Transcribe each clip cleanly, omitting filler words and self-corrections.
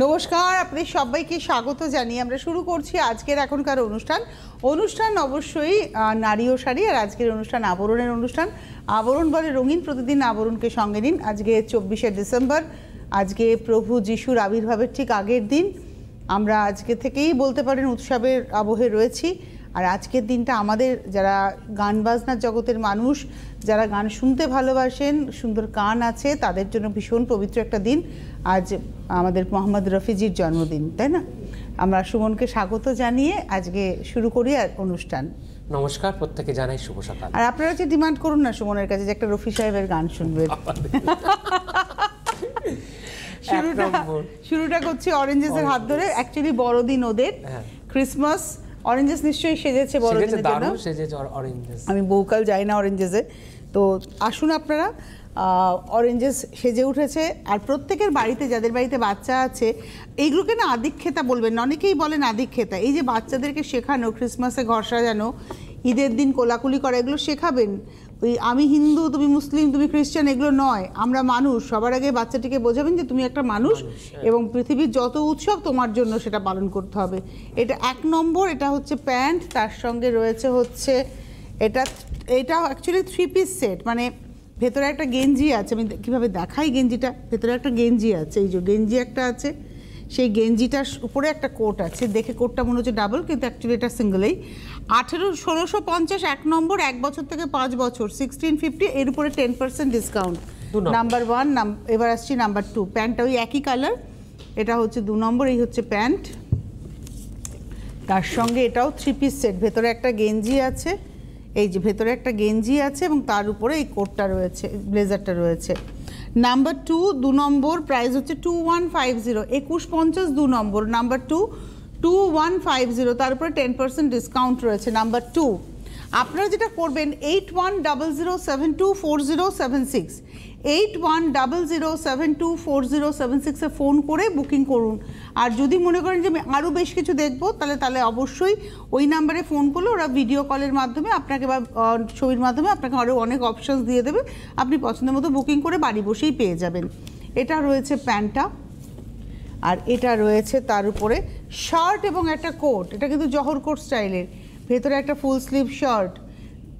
নমস্কার, আপনাদের সবাইকে স্বাগত জানিয়ে আমরা শুরু করছি আজকের এখনকার অনুষ্ঠান অবশ্যই নারী ও শাড়ি। আর আজকের অনুষ্ঠান আবরণের অনুষ্ঠান। আবরণ বলে রঙিন, প্রতিদিন আবরণকে সঙ্গে নিন। আজকে 24শে ডিসেম্বর, আজকে প্রভু যিশুর আবির্ভাবের ঠিক আগের দিন। আমরা আজকে থেকেই বলতে পারেন উৎসবের আবহে রয়েছি। আর আজকের দিনটা আমাদের যারা গান বাজনার জগতের মানুষ, যারা গান শুনতে ভালোবাসেন, সুন্দর কান আছে, তাদের জন্য ভীষণ পবিত্র একটা দিন। আজ আমাদের মোহাম্মদ রফিজির জন্মদিন, তাই না? আমরা সুমনকে স্বাগত জানিয়ে আজকে শুরু করি অনুষ্ঠান। নমস্কার, প্রত্যেকে জানাই শুভ সকাল। আর আপনারা যে ডিমান্ড করুন না সুমনের কাছে যে একটা রফি সাহেবের গান শুনবেন। শুরুটা করছি অরেঞ্জেসের হাত ধরে। অ্যাকচুয়ালি বড়দিন ওদের, ক্রিসমাস। অরেঞ্জেস নিশ্চয়ই সেজেছে বড়দিনের জন্য। আমি বহুকাল যাই না অরেঞ্জেসে, তো আসুন আপনারা। অরেঞ্জেস সেজে উঠেছে। আর প্রত্যেকের বাড়িতে, যাদের বাড়িতে বাচ্চা আছে, এইগুলোকে না আদিক্ষেতা বলবেন না, অনেকেই বলেন আদিক্ষেতা। এই যে বাচ্চাদেরকে শেখানো, ক্রিসমাসে ঘর সাজানো, ঈদের দিন কোলাকুলি করা, এগুলো শেখাবেন। ওই আমি হিন্দু, তুমি মুসলিম, তুমি খ্রিস্টান, এগুলো নয়। আমরা মানুষ। সবার আগে বাচ্চাটিকে বোঝাবেন যে তুমি একটা মানুষ এবং পৃথিবীর যত উৎসব তোমার জন্য সেটা পালন করতে হবে। এটা 1 নম্বর। এটা হচ্ছে প্যান্ট, তার সঙ্গে রয়েছে হচ্ছে এটা অ্যাকচুয়ালি 3 পিস সেট, মানে ভেতরে একটা গেঞ্জি আছে। আমি কীভাবে দেখাই গেঞ্জিটা। ভেতরে একটা গেঞ্জি আছে, এই যে গেঞ্জি একটা আছে, সেই গেঞ্জিটার উপরে একটা কোট আছে। দেখে কোটটা মনে হচ্ছে ডাবল, কিন্তু অ্যাকচুয়ালি এটা সিঙ্গেলেই। 1650 1 নম্বর, 1 বছর থেকে 5 বছর 1650, এর উপরে 10% ডিসকাউন্ট। নাম্বার 1। এবার আসছি নাম্বার 2। প্যান্টটা ওই একই কালার, এটা হচ্ছে 2 নম্বর। এই হচ্ছে প্যান্ট, তার সঙ্গে এটাও 3 পিস সেট। ভেতরে একটা গেঞ্জি আছে, এই যে ভেতরে একটা গেঞ্জি আছে এবং তার উপরে এই কোটটা রয়েছে, ব্লেজারটা রয়েছে। নাম্বার 2, 2 নম্বর, প্রাইস হচ্ছে 2150, 2150, 2 নম্বর। নাম্বার 2, 2150, তার উপরে 10% ডিসকাউন্ট রয়েছে। নাম্বার 2, আপনারা যেটা করবেন 8100724076, 8100724076-এ ফোন করে বুকিং করুন। আর যদি মনে করেন যে আমি আরও বেশ কিছু দেখবো, তাহলে অবশ্যই ওই নাম্বারে ফোন করলে ওরা ভিডিও কলের মাধ্যমে আপনাকে বা ছবির মাধ্যমে আপনাকে আরও অনেক অপশানস দিয়ে দেবে। আপনি পছন্দের মতো বুকিং করে বাড়ি বসেই পেয়ে যাবেন। এটা রয়েছে প্যান্টটা, আর এটা রয়েছে তার উপরে শার্ট এবং একটা কোট। এটা কিন্তু জহর কোট স্টাইলের, ভেতরে একটা ফুল স্লিভ শার্ট।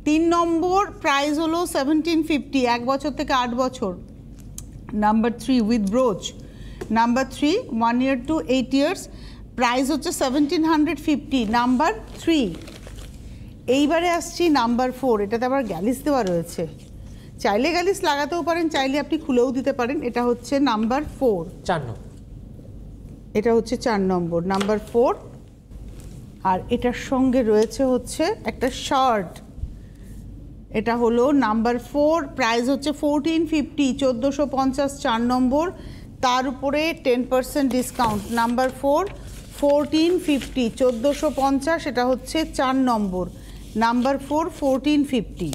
3 নম্বর, প্রাইস হলো 1750, 1 বছর থেকে 8 বছর। Number 3 with ব্রোচ। Number 3 1 year to 8 years, price হচ্ছে 1750। নাম্বার 3। এইবারে আসছি নাম্বার 4। এটাতে আবার গ্যালিস দেওয়া রয়েছে, চাইলে গ্যালিস লাগাতেও পারেন, চাইলে আপনি খুলেও দিতে পারেন। এটা হচ্ছে নাম্বার 4, 4 নম্বর। এটা হচ্ছে 4 নম্বর, নাম্বার 4। আর এটার সঙ্গে রয়েছে হচ্ছে একটা শার্ট। এটা হলো নাম্বার 4, প্রাইস হচ্ছে 1450, 1450, 4 নম্বর, তার উপরে 10% ডিসকাউন্ট। নাম্বার 4, 1450, 1450, এটা হচ্ছে 4 নম্বর। নাম্বার 4, 1450,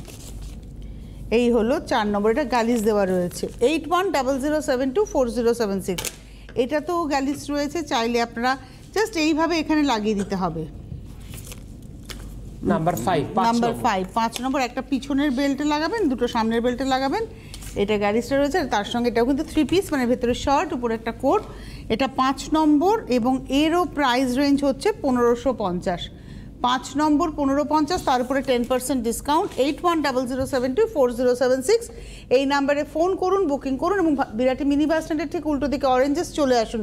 এই হলো 4 নম্বর। এটা গ্যালিস দেওয়া রয়েছে। 8100724076, এটা তো গ্যালিস রয়েছে, চাইলে আপনারা জাস্ট এইভাবে এখানে লাগিয়ে দিতে হবে। নাম্বার 5 নম্বর, একটা পিছনের বেল্টে লাগাবেন, দুটো সামনের বেল্টে লাগাবেন। এটা গ্যালিসটা রয়েছে, তার সঙ্গে এটাও কিন্তু 3 পিস, মানে ভেতরে শার্ট, উপরে একটা কোট। এটা 5 নম্বর এবং এরও প্রাইস রেঞ্জ হচ্ছে 1550। 5 নম্বর 1550, তার উপরে 10% ডিসকাউন্ট। 8100724076, এই নাম্বারে ফোন করুন, বুকিং করুন এবং বিরাটি মিনি বাস স্ট্যান্ডের ঠিক উল্টো দিকে অরেঞ্জেস চলে আসুন।